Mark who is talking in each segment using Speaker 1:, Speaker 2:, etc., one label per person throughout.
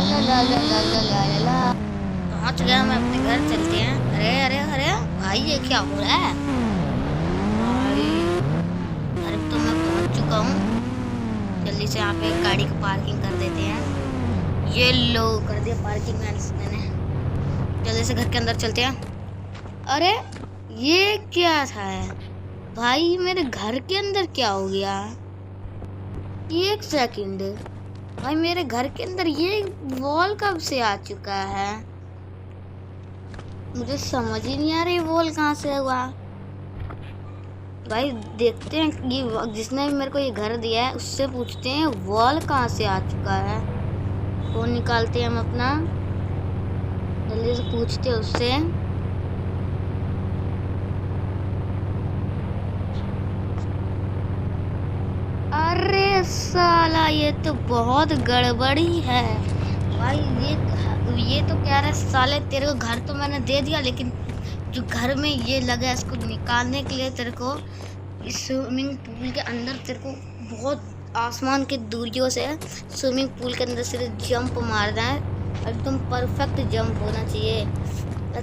Speaker 1: ला ला ला ला ला ला ला ला। पहुंच गया, मैं अपने घर चलते हैं। अरे अरे अरे भाई ये क्या हो रहा है भाई? अरे तो मैं पहुंच चुका हूँ। जल्दी से यहाँ पे गाड़ी को पार्किंग कर देते हैं। ये लो कर दिया पार्किंग मैंने। जल्दी से घर के अंदर चलते हैं। अरे ये क्या था भाई? मेरे घर के अंदर क्या हो गया? एक सेकंड भाई, मेरे घर के अंदर ये वॉल कब से आ चुका है? मुझे समझ ही नहीं आ रही वॉल कहाँ से हुआ। भाई देखते हैं, ये जिसने मेरे को ये घर दिया है उससे पूछते हैं वॉल कहाँ से आ चुका है। फोन निकालते हैं हम अपना, जल्दी से पूछते हैं उससे। अरे साला ये तो बहुत गड़बड़ी है भाई। ये तो कह रहा है साले तेरे को घर तो मैंने दे दिया, लेकिन जो घर में ये लगा है इसको निकालने के लिए तेरे को इस स्विमिंग पूल के अंदर तेरे को बहुत आसमान की दूरियों से स्विमिंग पूल के अंदर से जंप मारना है। एकदम परफेक्ट जंप होना चाहिए।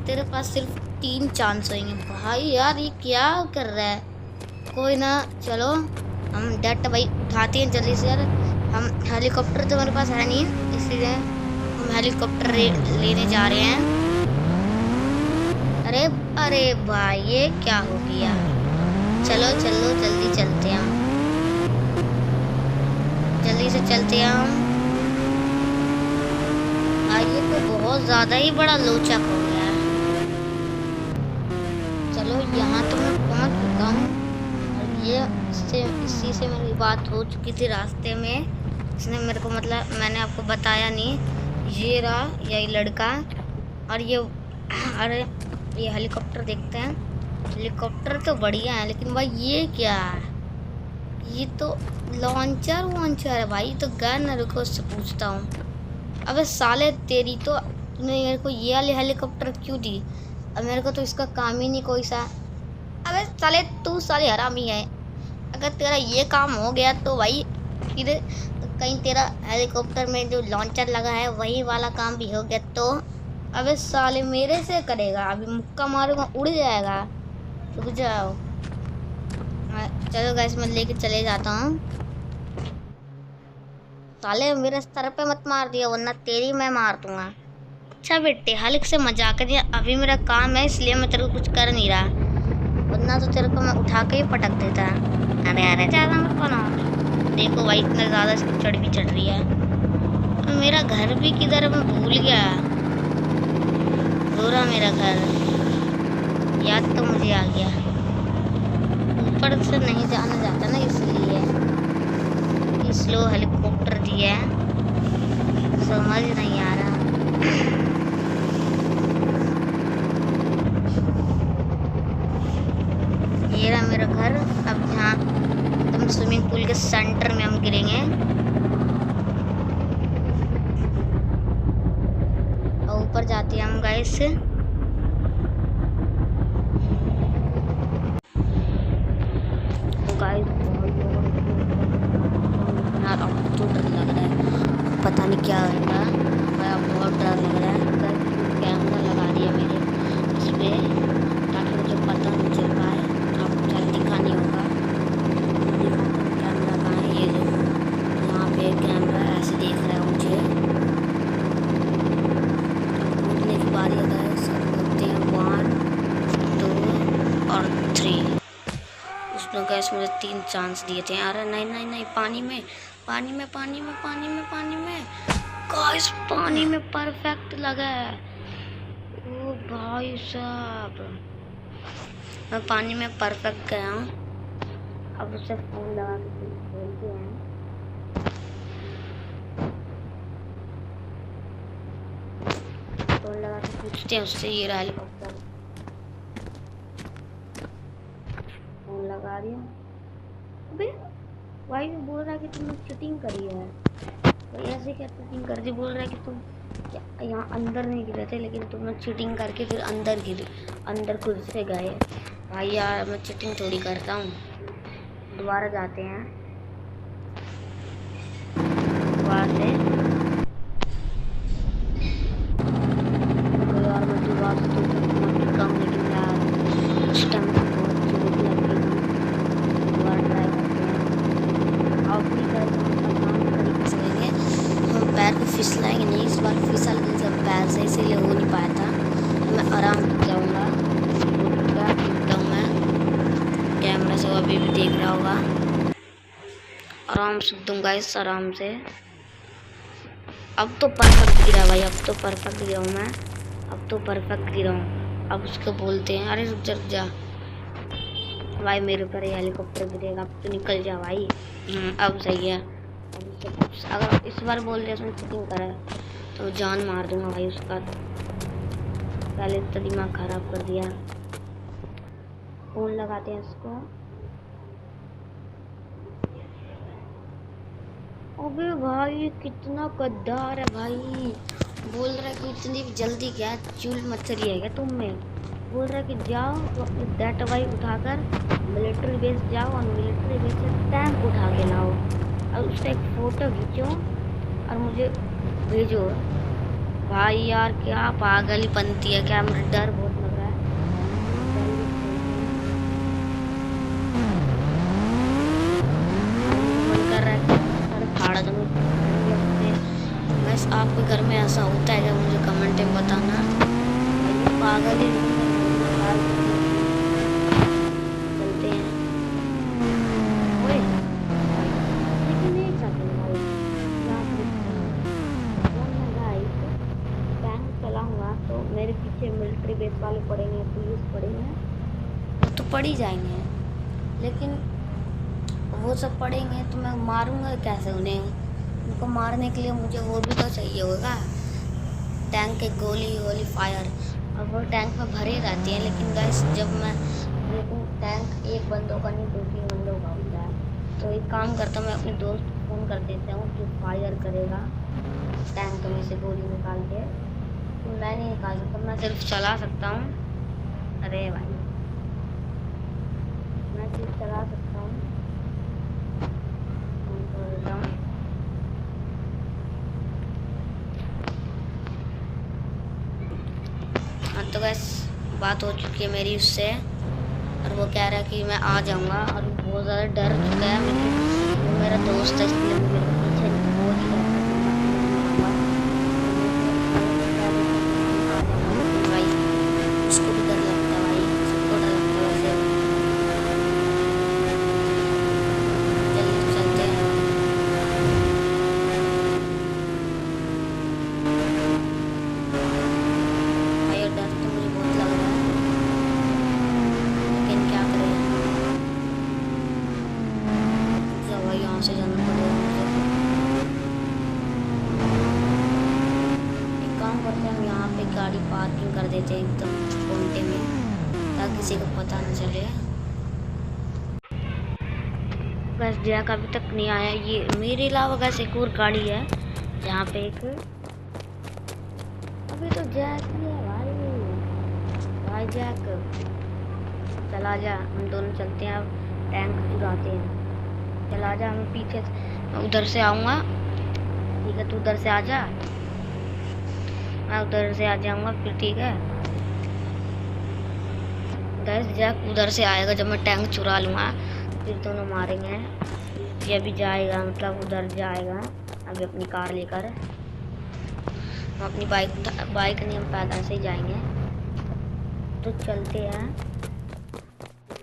Speaker 1: तेरे पास सिर्फ 3 चांस होंगे भाई। यार ये क्या कर रहा है? कोई ना, चलो हम डाटा भाई उठाते हैं जल्दी से। यार हम हेलीकॉप्टर तो मेरे पास है नहीं, इसलिए हम हेलीकॉप्टर लेने जा रहे हैं। अरे अरे भाई ये क्या हो गया? चलो चलो जल्दी चलते हैं, जल्दी से चलते हैं हम। ये तो बहुत ज़्यादा ही बड़ा लोचा हो गया है। चलो यहाँ तो मैं पहुँच चुका हूँ, और ये इसी से मेरी बात हो चुकी थी रास्ते में। इसने मेरे को मतलब मैंने आपको बताया नहीं, ये रहा यही लड़का। और ये अरे ये हेलीकॉप्टर देखते हैं। हेलीकॉप्टर तो बढ़िया है, लेकिन भाई ये क्या है? ये तो लॉन्चर है भाई, तो गन। रुको उससे पूछता हूँ। अबे साले तेरी तो, तूने मेरे को ये वाली हेलीकॉप्टर क्यों दी? अब मेरे को तो इसका काम ही नहीं कोई सा। अबे साले तू साले हरामी है। अगर तेरा ये काम हो गया तो भाई फिर कहीं तेरा हेलीकॉप्टर में जो लॉन्चर लगा है वही वाला काम भी हो गया तो? अबे साले मेरे से करेगा? अभी मुक्का मारूंगा उड़ जाएगा। रुक जाओ, चलो गैस मैं लेके चले जाता हूँ। साले मेरे सर पे मत मार दिया, वरना तेरी मैं मार दूंगा। अच्छा बेटे हल्क से मजाक कर दिया। अभी मेरा काम है इसलिए मैं तेरे को कुछ कर नहीं रहा, वरना तो तेरे को मैं उठा के ही पटक देता। अरे अरे ज़्यादा मत बनाओ। देखो भाई इतना ज़्यादा चढ़ भी चढ़ रही है। और मेरा घर भी किधर मैं भूल गया। पूरा मेरा घर याद तो मुझे आ गया। ऊपर से नहीं जाना जाता ना, इसलिए स्लो हेलीकॉप्टर दिया है, समझ नहीं आ रहा। ये रहा मेरा घर। अब यहाँ एकदम स्विमिंग पूल के सेंटर में हम गिरेंगे। और ऊपर जाते हैं हम गाइस। यार अब तो डर लग रहा है, पता नहीं क्या होगा। बहुत डर लग रहा है। कैमरा लगा दिया मेरे इस पर ताकि मुझे पता नहीं चल पाए। आपको शायद दिखा नहीं होगा, कैमरा कहाँ है? ये देखो यहाँ पे कैमरा ऐसे देख रहा है मुझे। कूदने की बारी है, सब कूदते हैं। 1 2 और 3। उसने गैस मुझे 3 चांस दिए थे। अरे नहीं नहीं नहीं, पानी में गाइस, पानी में परफेक्ट लगा है। ओ भाई साहब, मैं पानी में परफेक्ट गया हूँ। अब उसे फोन लगा के खेलते हैं। फोन लगा के पूछते हैं उससे। ये रहा हेलीकॉप्टर, फोन लगा रही हूँ। अबे भाई बोल रहा है कि तुमने चीटिंग करी है। तो ऐसे क्या चीटिंग कर दी? बोल रहा है कि तुम यहाँ अंदर नहीं गिरे थे, लेकिन तुमने चीटिंग करके फिर अंदर खुद से गए। भाई यार मैं चीटिंग थोड़ी करता हूँ। दोबारा जाते हैं, दोबारा से बार भी फिसलाएंगे नहीं, इस बार फिसल गई सब पैर से, इसीलिए हो नहीं पाया था। तो मैं आराम से जाऊँगा, देखता हूँ मैं कैमरा से, अभी भी देख रहा होगा। आराम से दूंगा इस, आराम से। अब तो परफेक्ट गिरा भाई, अब तो परफेक्ट गिरा हूँ मैं, अब तो परफेक्ट गिरा हूँ। अब उसको बोलते हैं, अरे रुक जा भाई, मेरे ऊपर ये हेलीकॉप्टर गिरेगा, अब तो निकल जा भाई। अब सही है। अगर इस बार बोल दिया उसने चीटिंग करा है तो जान मार दूंगा भाई उसका। पहले तो दिमाग खराब कर दिया। फोन लगाते हैं इसको। अबे भाई कितना गद्दार है भाई, बोल रहा है कि इतनी जल्दी क्या चूल मच्छरी है क्या तुम में। बोल रहा है कि जाओ तो अपनी दैट भाई उठाकर मिलिट्री बेस जाओ और मिलिट्री बेस से टैंक उठा के लाओ और उसका एक फ़ोटो खींचो और मुझे भेजो। भाई यार क्या पागल बनती है क्या, मुझे डर बहुत लग रहा है। मन कर रहा है फाड़ा दूँ। बस आपके घर में ऐसा होता है क्या, मुझे कमेंट में बताना। पागल ही चलते हैं। ओए लेकिन एक सेकंड भाई, टैंक चलाऊंगा तो मेरे पीछे मिलिट्री बेस वाले पड़ेंगे, पुलिस पड़ेंगे, तो पड़ ही जाएंगे। लेकिन वो सब पड़ेंगे तो मैं मारूंगा कैसे उन्हें? उनको मारने के लिए मुझे वो भी तो चाहिए होगा, टैंक के गोली फायर। और वो टैंक में भरे रहती हैं, लेकिन गाइस लेकिन टैंक एक बंदों का नहीं, 2-3 बंदों का होता है। तो एक काम करता हूँ, मैं अपने दोस्त को फ़ोन कर देता हूँ जो फायर करेगा टैंक में से गोली निकाल के। तो मैं नहीं निकाल सकता, मैं सिर्फ चला सकता हूँ। अरे भाई मैं सिर्फ चला सकता हूँ। हाँ तो बस बात हो चुकी है मेरी उससे, और वो कह रहा है कि मैं आ जाऊँगा, और बहुत ज़्यादा डर चुका है। वो मेरा दोस्त है इसलिए वो मेरे पीछे बोल ही रहा है भाई, उसको भी डर लगता है भाई, सबको डर लगता है वैसे। जल्दी चलते हैं। भाई डर तो मुझे बहुत लग रहा है, लेकिन क्या करें, भाई यहाँ से जाना पड़ेगा मुझे। एक काम करते हैं, हम यहाँ पे गाड़ी पार्किंग कर देते हैं एकदम कोने में, ताकि किसी को पता न चले। बस जैक अभी तक नहीं आया। ये मेरे अलावा वैसे एक और गाड़ी है यहाँ पे एक, अभी तो जैक ही है भाई जैक चला जा, हम दोनों चलते हैं, अब टैंक चुराते हैं। चला जा, हम पीछे उधर से आऊँगा, ठीक है तू उधर से आ जा, मैं उधर से आ जाऊँगा फिर, ठीक है। गैस जैक उधर से आएगा जब मैं टैंक चुरा लूँगा, फिर दोनों मारेंगे। ये अभी जाएगा, मतलब उधर जाएगा अभी अपनी कार लेकर। हम अपनी बाइक नहीं, हम पैदल से ही जाएंगे। तो चलते हैं,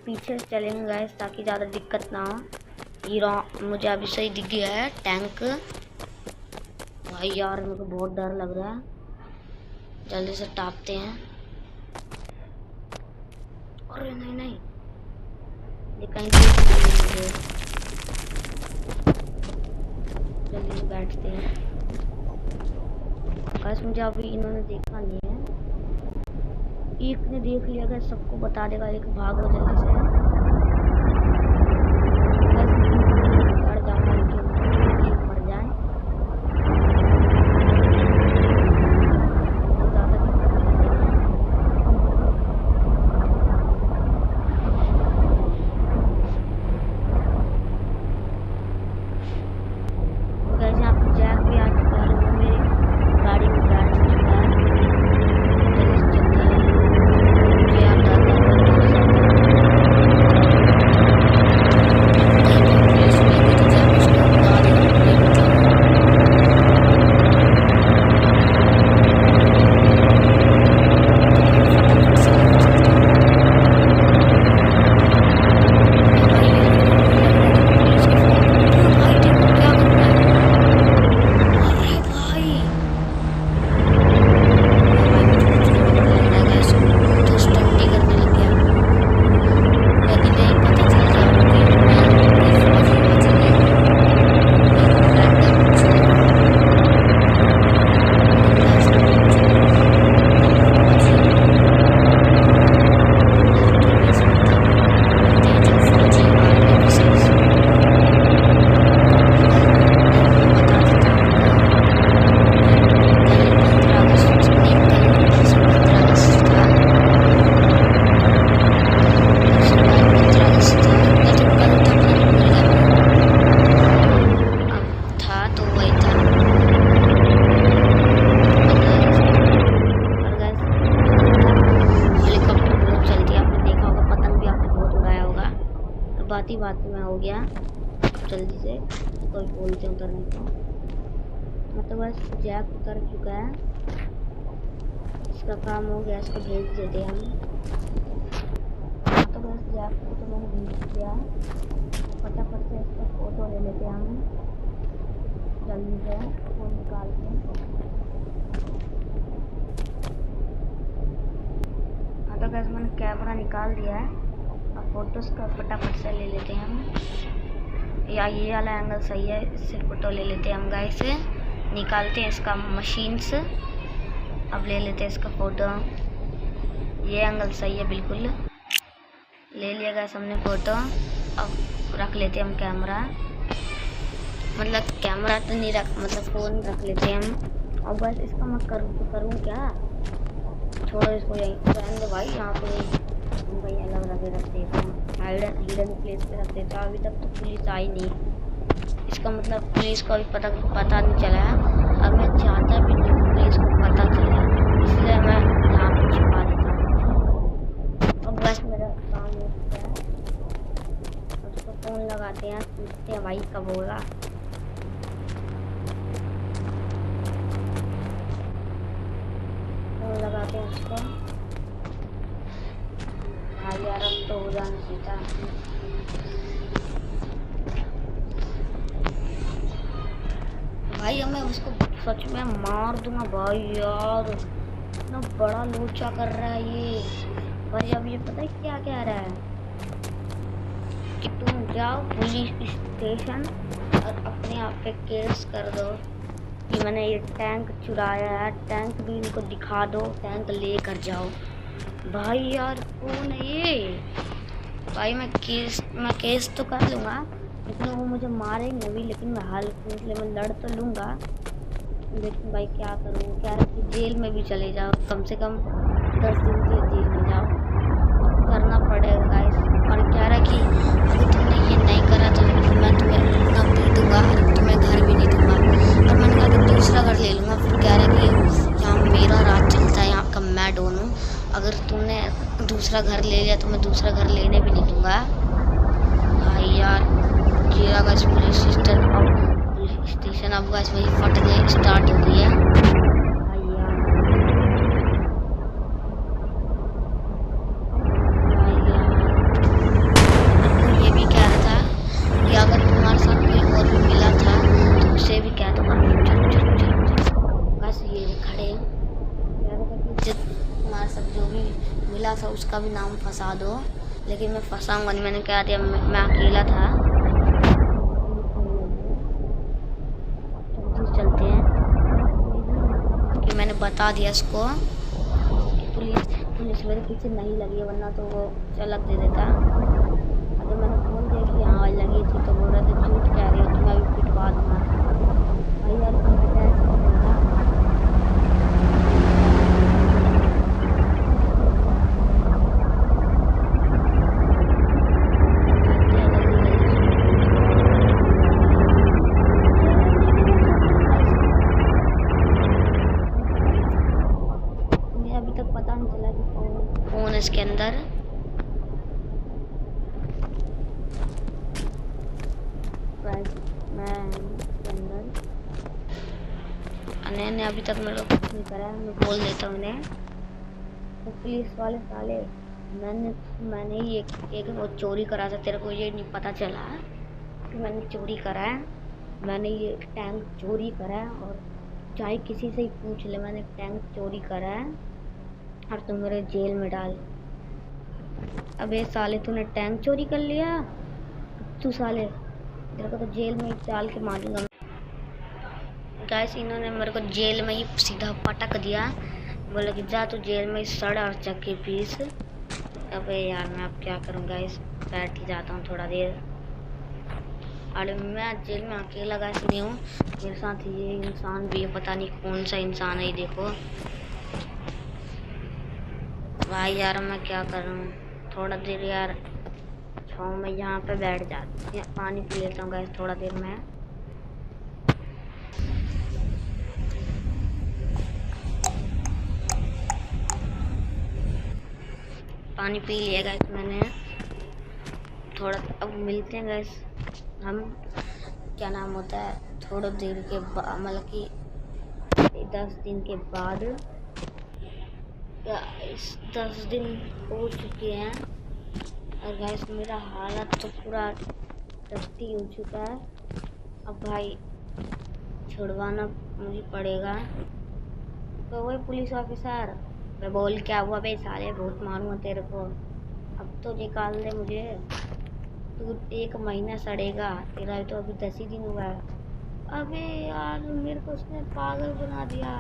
Speaker 1: पीछे चलेंगे गाइस ताकि ज़्यादा दिक्कत ना हो। ये मुझे अभी सही दिख गया है टैंक। भाई यार मेरे को बहुत डर लग रहा है, जल्दी से टापते हैं। अरे नहीं ये कहीं जल्दी बैठते हैं। बस मुझे अभी इन्होंने देखा नहीं है, एक ने देख लिया, अगर सबको बता देगा, एक भागो जल्दी से। बात में हो गया। जल्दी से इसको बोलते हैं उतरने को। मतलब बस जैक उतर चुका है, इसका काम हो गया, इसको भेज देते हैं हम। तो बस जैक को तो मैंने भेज दिया, फटाफट से इसका फोटो ले लेते हैं हम जल्दी से फोन निकाल के। हाँ तो बस मैंने कैमरा निकाल दिया है, अब फोटोज़ का फटाफट से ले लेते हैं हम। या ये वाला एंगल सही है, इससे फ़ोटो ले लेते हैं हम गाइस। निकालते हैं इसका मशीन से, अब ले लेते हैं इसका फ़ोटो। ये एंगल सही है, बिल्कुल ले लिया गाइस हमने फ़ोटो। अब रख लेते हैं हम कैमरा, मतलब कैमरा तो नहीं रख, मतलब फ़ोन रख लेते हैं हम। और बस इसका मैं करूँ क्या, छोड़ो इसको, यहीं रहने दो भाई। यहाँ पे भाई अलग लगे रखते हैं, हिडन प्लेस पे रखते थे। अभी तक तो पुलिस आई नहीं, इसका मतलब पुलिस को अभी पता नहीं चला है। अब मैं चाहता भी नहीं पुलिस को पता चले, इसलिए मैं यहाँ पर छुपा देता हूँ। अब बस मेरा काम हो चुका है, उसको फ़ोन लगाते हैं, पूछते हैं भाई कब होगा। फ़ोन लगाते हैं उसको। हाँ यार अब तो हो जाना चाहिए था। भाई मैं उसको सच में मार दूंगा भाई यार, इतना बड़ा लोचा कर रहा है ये। भाई अब ये पता है क्या कह रहा है कि तुम जाओ पुलिस स्टेशन और अपने आप पे केस कर दो कि मैंने ये टैंक चुराया है, टैंक भी इनको दिखा दो, टैंक लेकर जाओ। भाई यार कौन है ये? भाई मैं केस तो कर लूँगा, लेकिन वो मुझे मारेंगे भी, लेकिन मैं हाल इसलिए मैं लड़ तो लूँगा। लेकिन भाई क्या करूँ, कह रहा कि जेल में भी चले जाओ, कम से कम 10 दिन के जेल में जाओ, करना पड़ेगा गाइस। और कह रहा कि अगर तुमने ये नहीं करा तो मैं तुम्हें इतना पीटूँगा और तुम्हें घर भी नहीं दूँगा। और मैंने कहा कि दूसरा घर ले लूँगा। फिर कह रहा कि यहाँ मेरा राज चलता है, यहाँ का मैं डॉन हूँ, अगर तुमने दूसरा घर ले लिया तो मैं दूसरा घर लेने भी नहीं दूँगा। भाई यार जीरा का पुलिस स्टेशन अब गाइस वही फटने स्टार्ट हो गई है। भाई यार ये भी कह रहा था कि अगर तुम्हारे साथ कोई और भी मिला था तो उसे भी कह दो। बस ये खड़े कह रहा था कि तुम्हारे साथ जो भी मिला था उसका भी नाम फंसा दो, लेकिन मैं फंसाऊंगा नहीं। मैंने कह दिया मैं अकेला था। चलते हैं कि मैंने बता दिया इसको कि पुलिस मेरे पीछे नहीं लगी है, वरना तो वो चलक दे देता। अगर मैंने फोन दिया कि हाँ लगी थी तो बोल रहे थे झूठ कह रही हो, तुम्हें अभी पिटवा दूँगा। भाई यार इसके अंदर मैंने अभी तक मेरे को कुछ नहीं करा, मैं बोल देता हूँ इन्हें। तो पुलिस वाले साले मैंने ही एक वो चोरी करा था, तेरे को ये नहीं पता चला कि मैंने चोरी करा है। मैंने ये टैंक चोरी करा है, और चाहे किसी से ही पूछ ले, मैंने टैंक चोरी करा है और तुम मेरे जेल में डाल। अबे साले तूने टैंक चोरी कर लिया, तू साले तेरे को तो जेल में डाल के मारूंगा। गाइस इन्होंने मेरे को जेल में ही सीधा पटक दिया, बोला कि जा तू जेल में सड़ और चक्की पीस। अबे यार मैं अब क्या करूँ गाइस, बैठ ही जाता हूँ थोड़ा देर। अरे मैं जेल में अकेला गाइस नहीं हूँ, मेरे साथ ये इंसान भी है, पता नहीं कौन सा इंसान है ये देखो। भाई यार मैं क्या करूँ, थोड़ा देर यार छाँव में यहाँ पे बैठ जाती, पानी पी लेता हूँ गाइस थोड़ा देर में। पानी पी लिया गाइस मैंने, थोड़ा अब मिलते हैं गैस हम, क्या नाम होता है, थोड़ा देर के बाद, मतलब कि 10 दिन के बाद। 10 दिन हो चुके हैं और गैस मेरा हालत तो पूरा टट्टी हो चुका है। अब भाई छुड़वाना मुझे पड़ेगा। तो वही पुलिस ऑफिसर, मैं बोल क्या हुआ बे साले, बहुत मारूंगा तेरे को, अब तो निकाल दे मुझे, तू 1 महीना सड़ेगा, तेरा तो अभी 10 ही दिन हुआ है। अबे यार मेरे को उसने पागल बना दिया।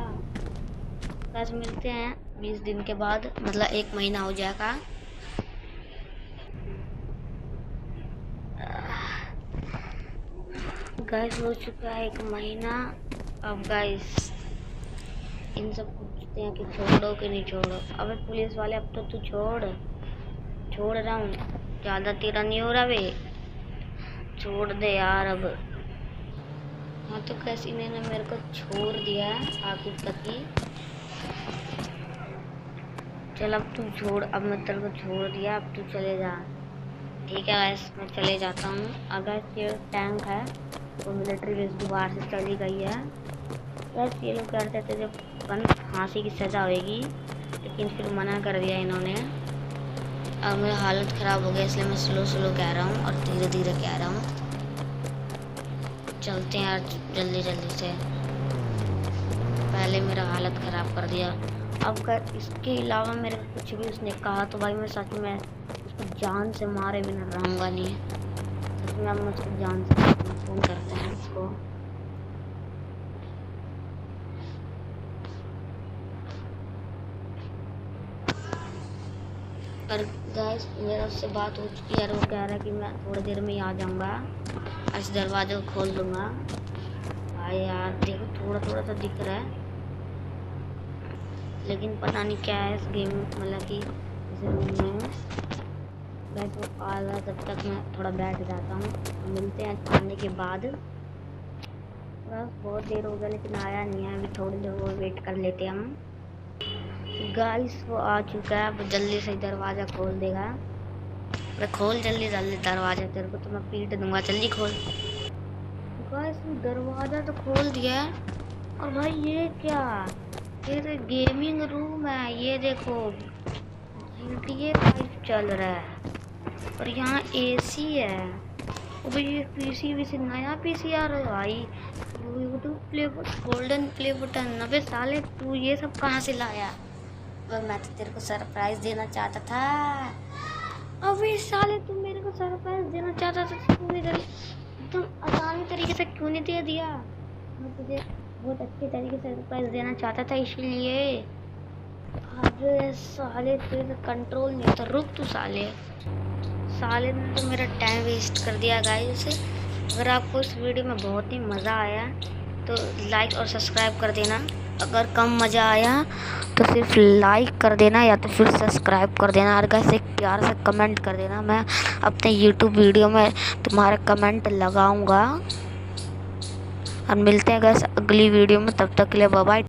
Speaker 1: बस मिलते हैं 20 दिन के बाद, मतलब 1 महीना हो जाएगा। गाइस हो चुका है 1 महीना। अब गाइस इन सब पूछते हैं कि छोड़ो कि नहीं छोड़ो। अबे पुलिस वाले अब तो तू छोड़ रहा हूँ, ज़्यादा तेरा नहीं हो रहा बे, छोड़ दे यार अब। हाँ तो कैसी ने मेरे को छोड़ दिया आखिर तक ही। चल अब तू छोड़, अब मैं तेरे को छोड़ दिया, अब तू चले जा। ठीक है गैस मैं चले जाता हूँ। अगर ये टैंक है वो मिलिट्री बेस दोबारा से चली गई है। बस ये लोग कहते थे जब फांसी की सज़ा होएगी, लेकिन फिर मना कर दिया इन्होंने। अब मेरा हालत ख़राब हो गया, इसलिए मैं स्लो कह रहा हूँ और धीरे धीरे कह रहा हूँ। चलते हैं यार जल्दी से, पहले मेरा हालत ख़राब कर दिया। अब कर इसके अलावा मेरे कुछ भी उसने कहा तो भाई मैं सच में उसको जान से मारे बिना रहूँगा नहीं। सच में अब मैं उसको जान से फ़ोन करते हैं उसको। और गाइस मेरा उससे बात हो चुकी है, वो कह रहा है कि मैं थोड़ी देर में ही आ जाऊँगा, इस दरवाजे को खोल दूँगा। भाई यार देखो थोड़ा तो दिख रहा है, लेकिन पता नहीं क्या है इस गेम, मतलब कि इस रूम में। गाइस वो आ रहा, तब तक मैं थोड़ा बैठ जाता हूँ। मिलते हैं आने के बाद। बस बहुत देर हो गया लेकिन आया नहीं है, अभी थोड़ी देर वो वेट कर लेते हैं हम। गाइस वो आ चुका है, अब जल्दी से दरवाज़ा खोल देगा। मैं खोल जल्दी दरवाज़ा, तेरे को तो मैं पीट दूंगा, जल्दी खोल। गाइस दरवाज़ा तो खोल दिया है। और भाई ये क्या, ये गेमिंग रूम है, ये देखो GTA 5 चल रहा है और यहाँ AC है। और ये पीसी नया पीसी आ रहा है भाई, YouTube play golden play button. अबे साले तू ये सब कहाँ से लाया? वह मैं तो तेरे को सरप्राइज देना चाहता था। अबे साले तू मेरे को सरप्राइज देना चाहता था, तूने एकदम आसानी तरीके से क्यों नहीं दे दिया? मैं तुझे बहुत अच्छे तरीके से सरप्राइज देना चाहता था इसलिए। अबे साले तेरे कंट्रोल नहीं होता, रुक तू साले ने तो मेरा टाइम वेस्ट कर दिया गाइस। अगर आपको इस वीडियो में बहुत ही मज़ा आया तो लाइक और सब्सक्राइब कर देना। अगर कम मज़ा आया तो सिर्फ लाइक कर देना या तो फिर सब्सक्राइब कर देना। और गाइस एक प्यार से कमेंट कर देना, मैं अपने यूट्यूब वीडियो में तुम्हारे कमेंट लगाऊंगा। और मिलते हैं गाइस अगली वीडियो में, तब तक के लिए बाय बाय।